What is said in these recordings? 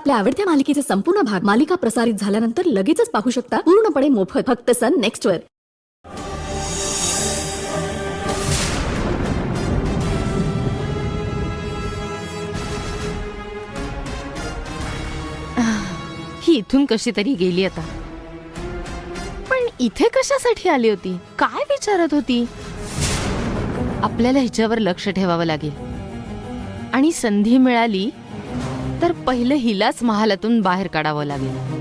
आपल्या आवडत्या मालिकेचे संपूर्ण भाग मालिका प्रसारित झाल्यानंतर लगेचच पाहू शकता पूर्णपणे मोफत फक्त सन नेक्स्ट वर. ही इथून कशी तरी गेली आता. पण इथे कशासाठी आली होती? काय विचारत होती? आपल्याला हिच्यावर लक्ष ठेवावं लागेल आणि संधी मिळाली तर पहिलं हिलाच महालातून बाहेर काढावं लागेल.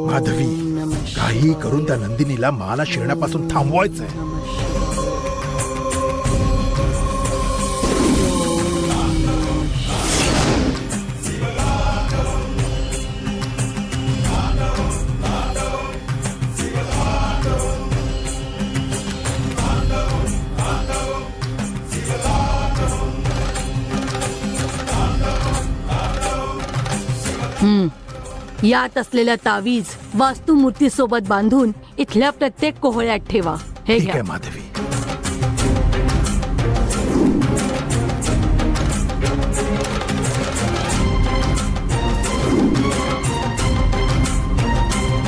माधवी, काही करून त्या नंदिनीला मला शिरण्यापासून थांबवायचंय. यात असलेल्या तावीज वास्तुमूर्ती सोबत बांधून इथल्या प्रत्येक कोहळ्यात ठेवा. हे ठीक आहे घ्या. माधवी.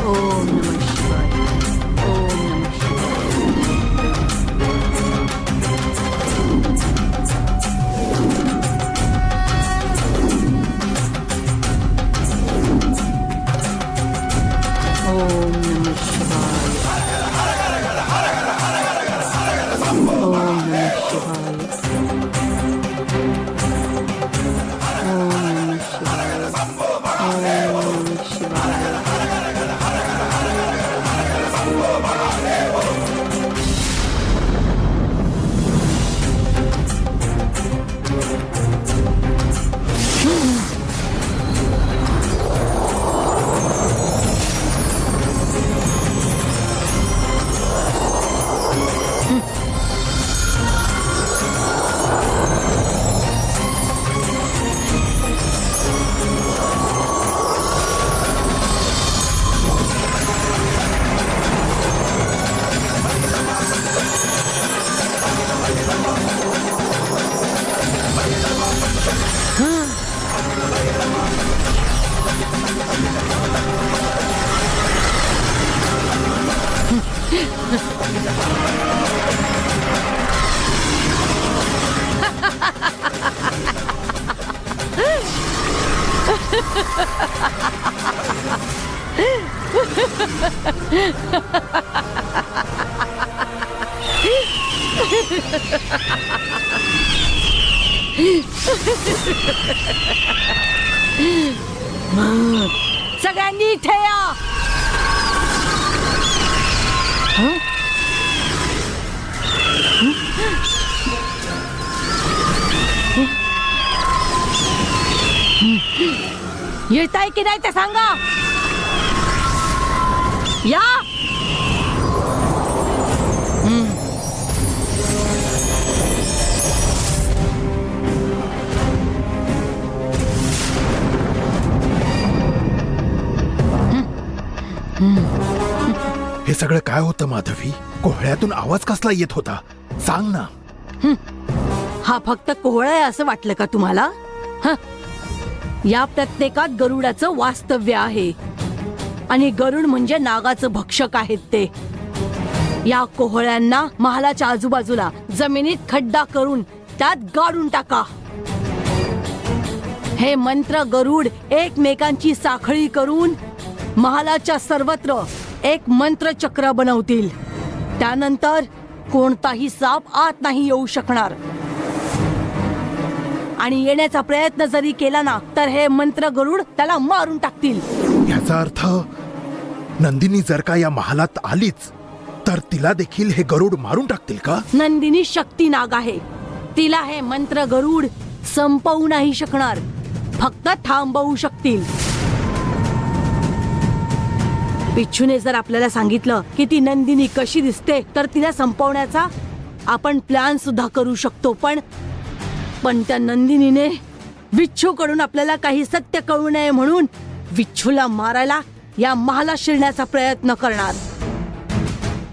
ओम नमः शिवाय. ओम नमः शिवाय. ओम नमः शिवाय. ओम नमः शिवाय. ओम नमः शिवाय. ओम नमः शिवाय. सगळ्यांनी इथे या. येताय की नाही ते सांगा. या. हे सगळं काय होतं माधवी? कोहळ्यातून आवाज कसला येत होता? सांग ना. हा फक्त कोहळा आहे असं वाटलं का तुम्हाला? या प्रत्येकात गरुडाचं वास्तव्य आहे आणि गरुड म्हणजे नागाचं भक्षक आहेत ते. या कोहळ्यांना महालाच्या आजूबाजूला जमिनीत खड्डा करून त्यात गाडून टाका. हे मंत्र गरुड एकमेकांची साखळी करून महालाच्या सर्वत्र एक मंत्र चक्र बनवतील. त्यानंतर कोणताही साप आत नाही येऊ शकणार आणि येण्याचा प्रयत्न जरी केला ना तर हे मंत्र गरुड त्याला मारून टाकतील. याचा अर्थ नंदिनी जर का या महालात आलीच तर तिला देखील हे गरुड मारून टाकतील का? नंदिनी शक्ती नाग आहे. तिला हे मंत्र गरुड संपवू नाही शकणार, फक्त थांबवू शकतील. पिच्छूने जर आपल्याला सांगितलं की ती नंदिनी कशी दिसते तर तिला संपवण्याचा आपण प्लॅन सुद्धा करू शकतो, पण त्या नंदिनीने विच्छूकडून आपल्याला काही सत्य कळू नये म्हणून विच्छूला मारायला या महालात शिरण्याचा प्रयत्न करणार.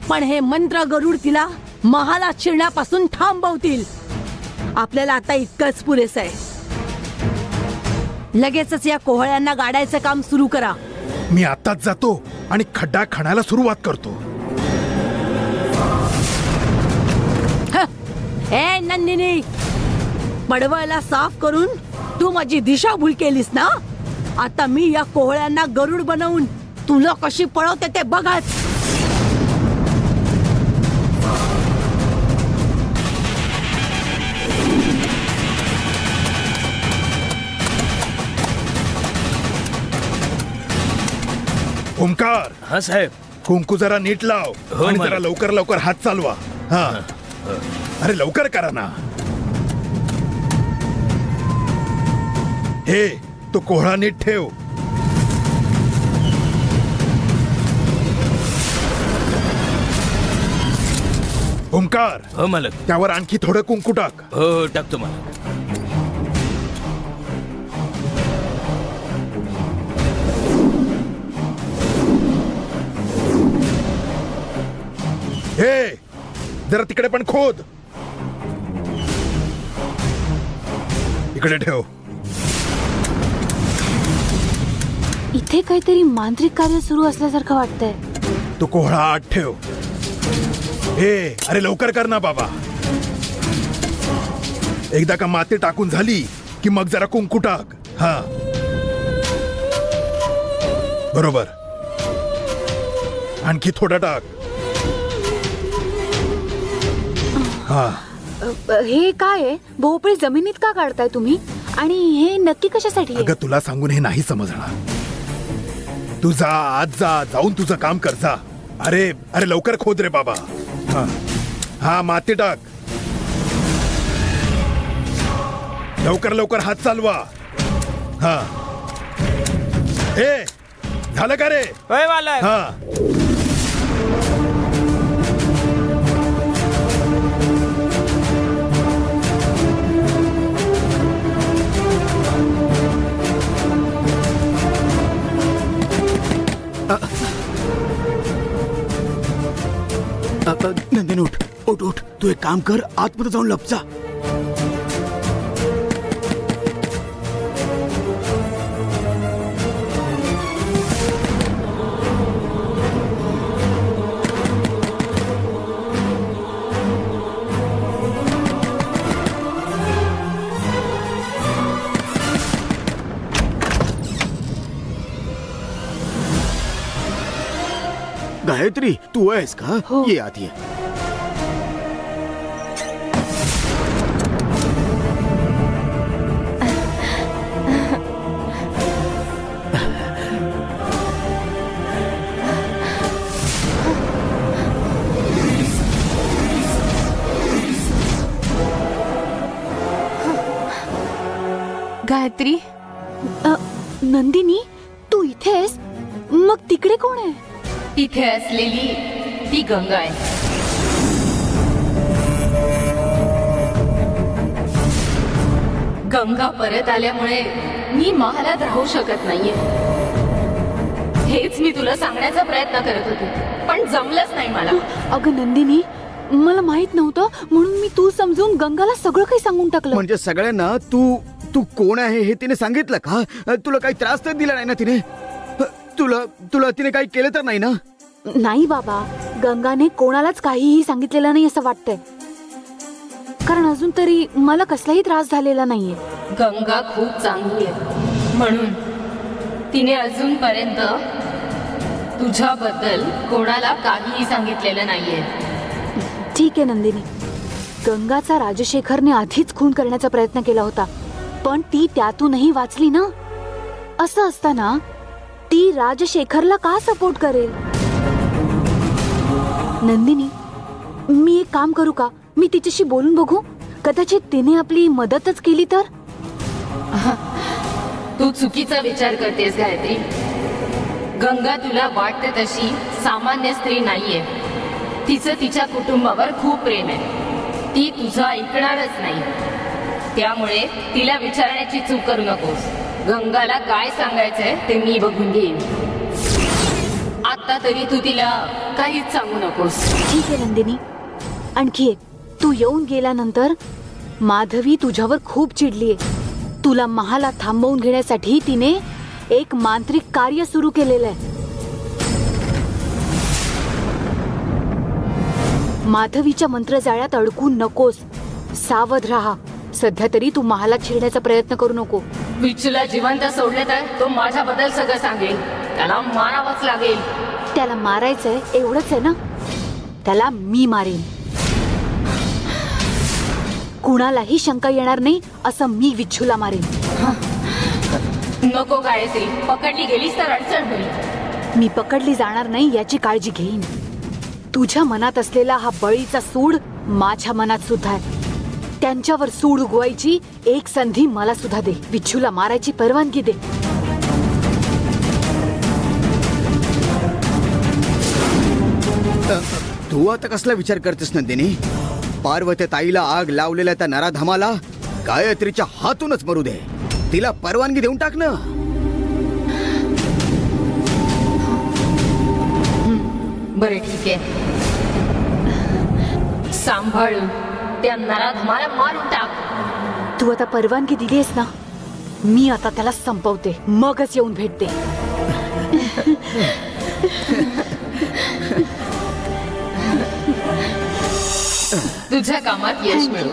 पण हे मंत्र गरुड तिला महालात शिरण्यापासून थांबवतील. आपल्याला आता इतकंच पुरेसं आहे. लगेचच या कोहळ्यांना गाडायचं काम सुरू करा. मी आताच जातो आणि खड्डा खणायला सुरुवात करतो. ए नंदिनी, पडवळला साफ करून तू माझी दिशाभूल केलीस ना. आता मी या कोहळ्यांना गरुड बनवून तुला कशी पळवते ते बघाच. ओमकार, हा साहेब. कुंकू जरा नीट लाव हो, आणि मालक. जरा लवकर लवकर हात चालवा. हा, अरे लवकर करा ना. हे तो कोहळा नीट ठेव. ओमकार, हो मालक. त्यावर आणखी थोडं कुंकू टाक. हो टाकतो मालक. हे जरा तिकडे पण खोद. इकडे ठेव. इथे काहीतरी मांत्रिक कार्य सुरू असल्यासारखं वाटतंय. तो कोहळा आत ठेव. हे अरे लवकर कर ना बाबा. एकदा का माती टाकून झाली की मग जरा कुंकू टाक. हा बरोबर. आणखी थोडं टाक. हा हे काय आहे? भोपळी जमिनीत का काढताय तुम्ही? आणि हे नक्की कशासाठी आहे? अगं तुला सांगून हे नाही समजणार. तू जा, आज जा, जाऊन तुझं काम कर जा. अरे अरे लवकर खोद रे बाबा. हा हा माती टाक. लवकर लवकर हात चालवा. हा ए झालं का रे? होय मालक. हा नंदन उठ उठ उठ. तू एक काम कर, आतमध्ये जाऊन लप जा. गायत्री, तू आहेस का? हो. ये आत ये. गायत्री, नंदिनी, तू इथेस? मग तिकडे कोण आहे? तिथे असलेली ती गंगा आहे. गंगा परत आल्यामुळे मी महालात राहू शकत नाहीये. हेच मी तुला सांगण्याचा प्रयत्न करत होते, पण जमलंच नाही मला. अगं नंदिनी, मला माहित नव्हतं म्हणून मी तू समजून गंगाला सगळं काही सांगून टाकलं. म्हणजे सगळ्यांना तू तू कोण आहे हे तिने सांगितलं का? तुला काही त्रास तर दिला नाही ना तिने? तुला तुला तिने काही केलं तर नाही ना? नाही बाबा, गंगाने कोणालाच काहीही सांगितलेलं नाही असं वाटतंय. कारण अजून तरी मला कसलाही त्रास झालेला नाहीये. गंगा खूप चांगली आहे म्हणून तिने अजूनपर्यंत तुझ्याबद्दल कोणाला काहीही सांगितलेलं नाहीये. ठीक आहे नंदिनी, गंगाचा राजशेखरने आधीच खून करण्याचा प्रयत्न केला होता, पण ती त्यातूनही वाचली ना. असं असताना ती राजशेखरला का सपोर्ट करेल? नंदिनी, मी एक काम करू का? मी तिच्याशी बोलून बघू. कदाचित तिने आपली मदतच केली तर. तू चुकीचा विचार करतेस गायत्री. गंगा तुला वाटते तशी सामान्य स्त्री नाहीये. तिचं तिच्या कुटुंबावर खूप प्रेम आहे. ती तुझं ऐकणारच नाही. त्यामुळे तिला विचारण्याची चूक करू नकोस. गंगाला काय सांगायचंय ते मी बघून घेईन. आता तरी तू तिला काहीच सांगू नकोस. ठीक आहे नंदिनी. आणखी एक, तू येऊन गेल्यानंतर माधवी तुझ्यावर खूप चिडलीये. तुला महालात थांबवून घेण्यासाठी तिने एक मांत्रिक कार्य सुरू केलेलं आहे. माधवीच्या मंत्रजाळ्यात अडकू नकोस. सावध राहा. सध्या तरी तू महालात शिरण्याचा प्रयत्न करू नको. विच्चूला जिवंत सोडले तर तो माझ्याबद्दल सगळं सांगेल. त्याला मारावंच लागेल. त्याला मारायचंय एवढंच आहे ना? त्याला मी मारेन. कुणालाही शंका येणार नाही असं मी विच्छूला मारेन. नको गायत्री, पकडली गेलीस तर अडचण होईल. मी पकडली जाणार नाही याची काळजी घेईन. तुझ्या मनात असलेला हा बळीचा सूड माझ्या मनात सुद्धा आहे. त्यांच्यावर सूड उगवायची एक संधी मला सुद्धा दे. विच्छूला मारायची परवानगी दे. तू आता कसला विचार करतेस नंदिनी? पार्वती ताईला आग लावलेल्या त्या नराधमाला गायत्रीच्या हातूनच मरू दे. तिला परवानगी देऊन टाक ना. बरं ठीक आहे. सांभाळून त्या नराधमाला मारून टाक. तू आता परवानगी दिलीस ना? मी आता त्याला संपवते, मगच येऊन भेटते. तुझ्या कामात यश मिळू.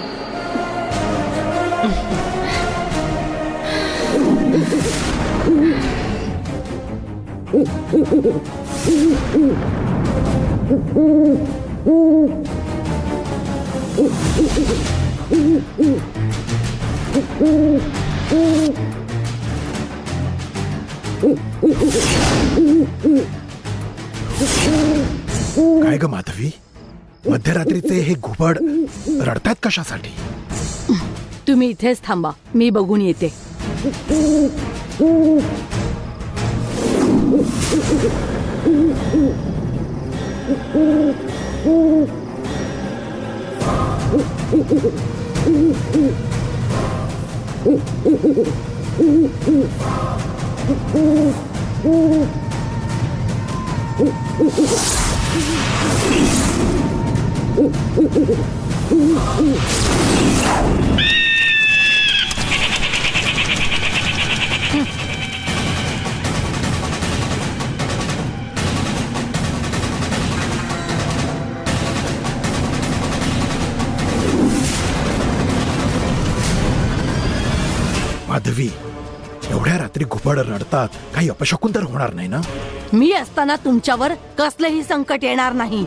काय ग माधवी, मध्यरात्रीचे हे घुबड रडतायत कशासाठी? तुम्ही इथेच थांबा, मी बघून येते. माधवी, एवढ्या रात्री घुबड रडतात, काही अपशकुन तर होणार नाही ना? मी असताना तुमच्यावर कसलंही संकट येणार नाही.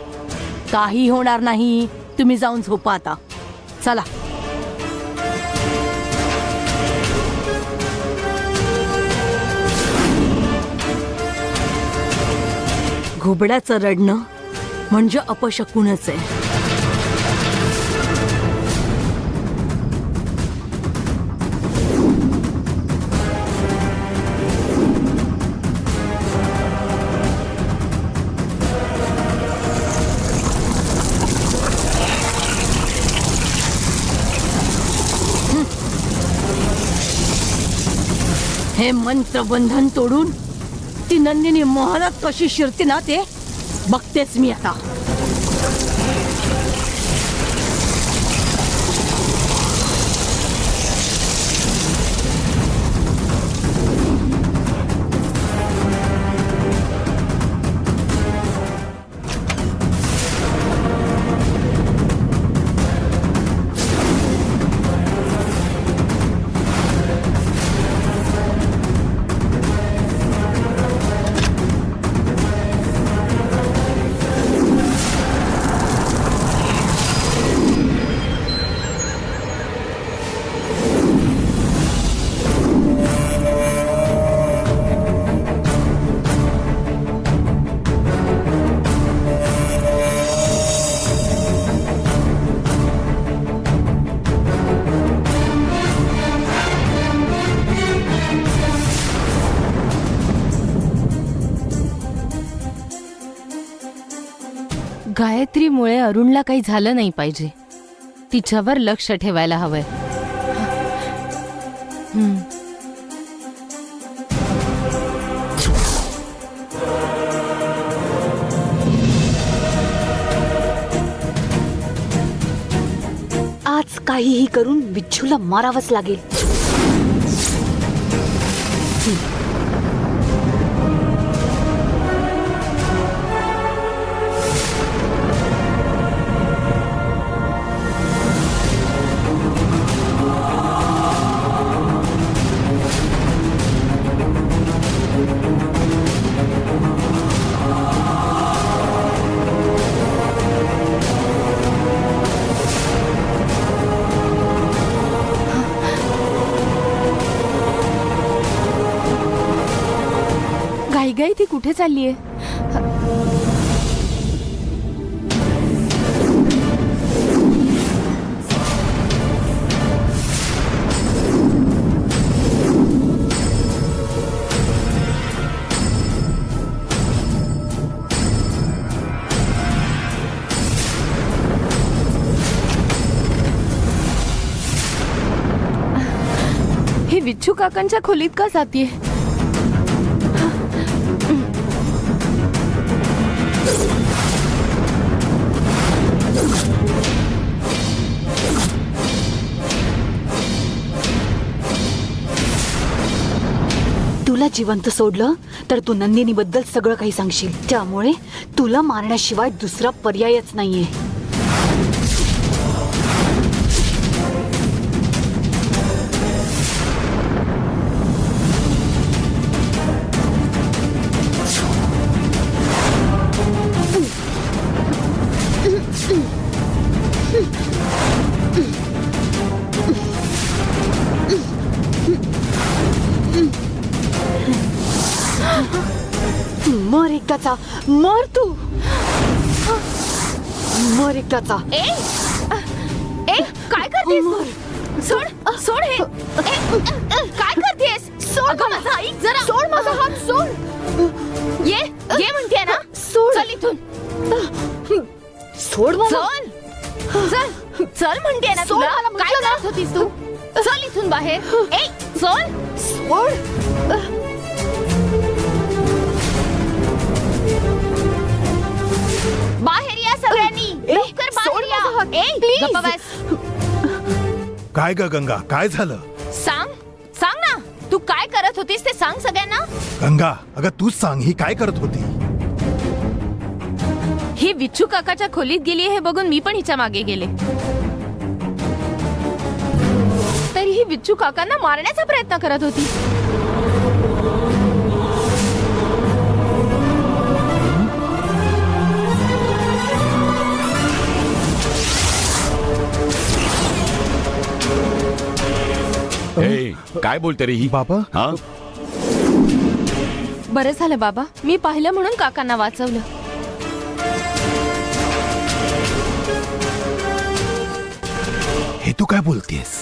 काही होणार नाही. तुम्ही जाऊन झोपा आता. चला. घुबडाचं रडणं म्हणजे अपशकुनच आहे. हे मंत्रबंधन तोडून ती नंदिनी महालात कशी शिरते ना ते बघतेच मी आता. गायत्रीमुळे अरुणला काही झालं नाही पाहिजे. तिच्यावर लक्ष ठेवायला हवंय. आज काहीही करून विच्छूला मारावंच लागेल. घाई ती कुठे चाललीये? ही विच्छू काकांच्या खोलीत का जातीये? तुला जिवंत सोडलं तर तू नंदिनी बद्दल सगळं काही सांगशील. त्यामुळे तुला मारण्याशिवाय दुसरा पर्यायच नाहीये. मर एकदाचा, मर तू, मर एकदाचा. ए काय करतेस? सोड सोड हे. काय करतेस? सोड माझा, ऐक जरा. सोड माझा हात, सोड. ये म्हणते ना. सोड. चल इथून. सोड मला. चल चल म्हणते ना तुला. काय करत होतीस तू? चल इथून बाहेर. ए चल. सोड. बाहेर या सगळ्यांनी. लवकर बाहेर या. ए गप्प बस. काय ग गंगा, काय झालं? सांग ना. तू काय करत होतीस ते सांग सगळ्यांना. गंगा, अगं तूच सांग, ही काय करत होती? ही विच्छू काकाच्या खोलीत गेली हे बघून मी पण हिच्या मागे गेले. तरी ही विच्छू काकांना मारण्याचा प्रयत्न करत होती. ए, काय बोलते रे ही? बाबा, हा? बरं झालं बाबा, मी पाहिलं म्हणून काकांना वाचवलं. हे तू काय बोलतेस?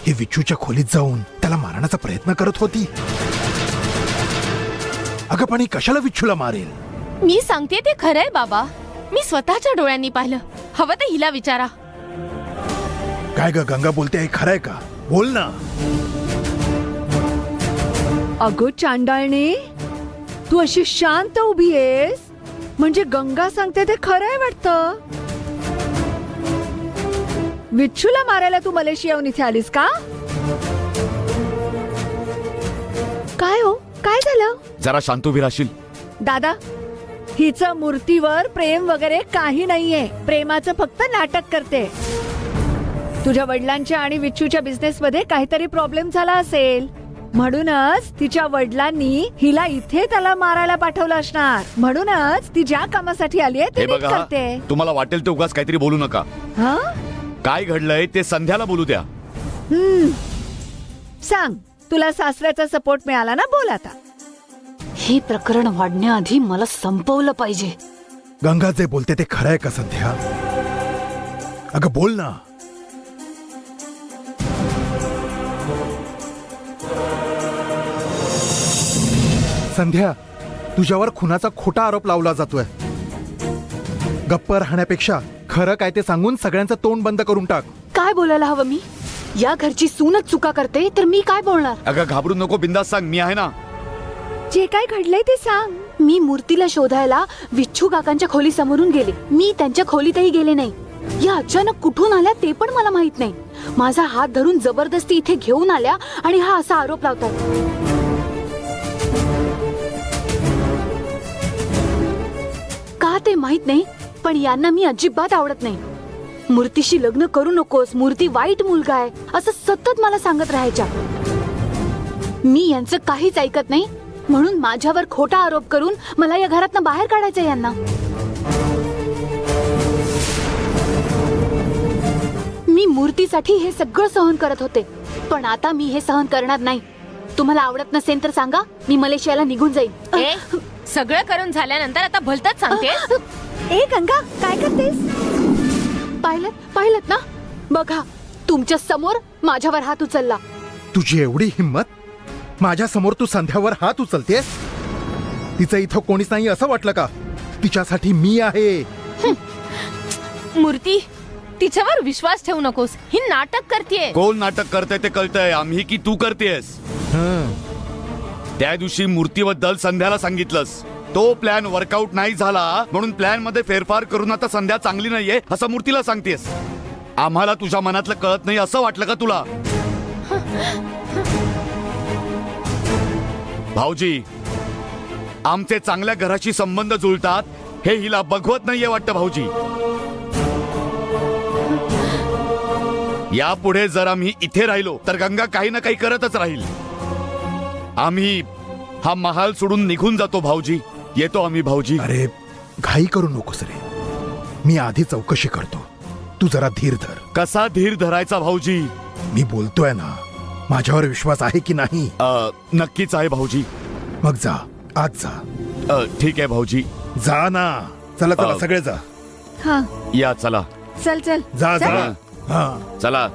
ही विच्छूच्या खोलीत जाऊन त्याला मारण्याचा प्रयत्न करत होती. अगं पण ही कशाला विच्छूला मारेल? मी सांगते ते खरंय बाबा. मी स्वतःच्या डोळ्यांनी पाहिलं. हवं ते हिला विचारा. काय ग गंगा बोलते, हे खरंय का? बोल ना. अगो चांडाळणे, तू अशी शांत उभी आहेस म्हणजे गंगा सांगते ते खरंय वाटतं. विच्छूला मारायला तू मलेशियाहून इथे आलीस का? काय हो, काय झालं? जरा शांत उभी राहशील? दादा, हिचं मूर्तीवर प्रेम वगैरे काही नाहीये. प्रेमाचं फक्त नाटक करते. तुझ्या वडिलांच्या आणि विच्छूच्या बिझनेस मध्ये काहीतरी प्रॉब्लेम झाला असेल म्हणूनच तिच्या वडिलांनी हिला इथे त्याला मारायला पाठवलं असणार. म्हणूनच ती ज्या कामासाठी आली आहे हे ते नीट बघा, करते. तुम्हाला वाटेल ते उगाच काहीतरी बोलू नका. हा? काय घडलंय ते संध्याला बोलू द्या. सांग, तुला सासऱ्याचा सपोर्ट मिळाला ना? बोल आता. हे प्रकरण वाढण्याआधी मला संपवलं पाहिजे. गंगा जे बोलते ते खरंय का संध्या? अगं बोल ना. संध्या, तुझ्यावर खुनाचा खोटा आरोप लावला जातोय. गप्प राहण्यापेक्षा खरं काय ते सांगून सगळ्यांचं तोंड बंद करून टाक. काय बोलायला हवं मी? या घरची सूनच चुका करते तर मी काय बोलणार? अगं घाबरू नको, बिंदास सांग, मी आहे ना. जे काय घडलंय ते सांग. मी मूर्तीला शोधायला विच्छू काकांच्या खोली समोरून गेले. मी त्यांच्या खोलीतही गेले नाही. या अचानक कुठून आल्या ते पण मला माहित नाही. माझा हात धरून जबरदस्ती इथे घेऊन आल्या आणि हा असा आरोप लावतात. का ते माहित नाही, पण यांना मी अजिबात आवडत नाही. मूर्तीशी लग्न करू नकोस, मूर्ती वाईट मुलगा आहे असं सतत मला सांगत राहायच्या. मी यांचं काहीच ऐकत नाही, म्हणून माझ्यावर खोटा आरोप करून मला या घरातनं बाहेर काढायचं यांना. मी मूर्तीसाठी हे सगळं सहन करत होते, पण आता मी हे सहन करणार नाही. तुम्हाला आवडत नसेल तर सांगा, मी मलेशियाला निघून जाईल. ए, सगळं करून झाल्यानंतर आता भलतच सांगतेस. ए गंगा, काय करतेस? पाहिलत ना? बघा, तुमच्या समोर माझ्यावर हात उचलला. तुझी एवढी हिंमत? माझ्या समोर तू संध्यावर हात उचलतेस? तिचं इथं कोणीच नाही असं वाटलं का? तिच्यासाठी मी आहे. मूर्ती, तिच्यावर विश्वास ठेवू नकोस. ही नाटक करतेय. कोण नाटक करतंय ते कळतंय. आम्ही की तू करतेस? हं. त्या दिवशी मूर्तीबद्दल संध्याला सांगितलंस. तो प्लॅन वर्कआउट नाही झाला म्हणून प्लॅन मध्ये फेरफार करून आता संध्या चांगली नाहीये असं मूर्तीला सांगतेस. आम्हाला तुझ्या मनातलं कळत नाही असं वाटलं का तुला? भाऊजी, आमचे चांगल्या घराशी संबंध जुळतात हे हिला बघवत नाहीये वाटतं भाऊजी. यापुढे जर आम्ही इथे राहिलो तर गंगा काही ना काही करतच राहील. आम्ही हा महाल सोडून निघून जातो भाऊजी. येतो आम्ही भाऊजी. अरे घाई करू नकोस रे, मी आधी चौकशी करतो. तू जरा धीर धर. कसा धीर धरायचा भाऊजी? मी बोलतोय ना, माझ्यावर विश्वास आहे की नाही? नक्कीच आहे भाऊजी. मग जा, आज जा. ठीक आहे भाऊजी. जा ना. चला चला अ, सगळे जा. हा, या चला. चल चल. जा जा. चला. हा. चला.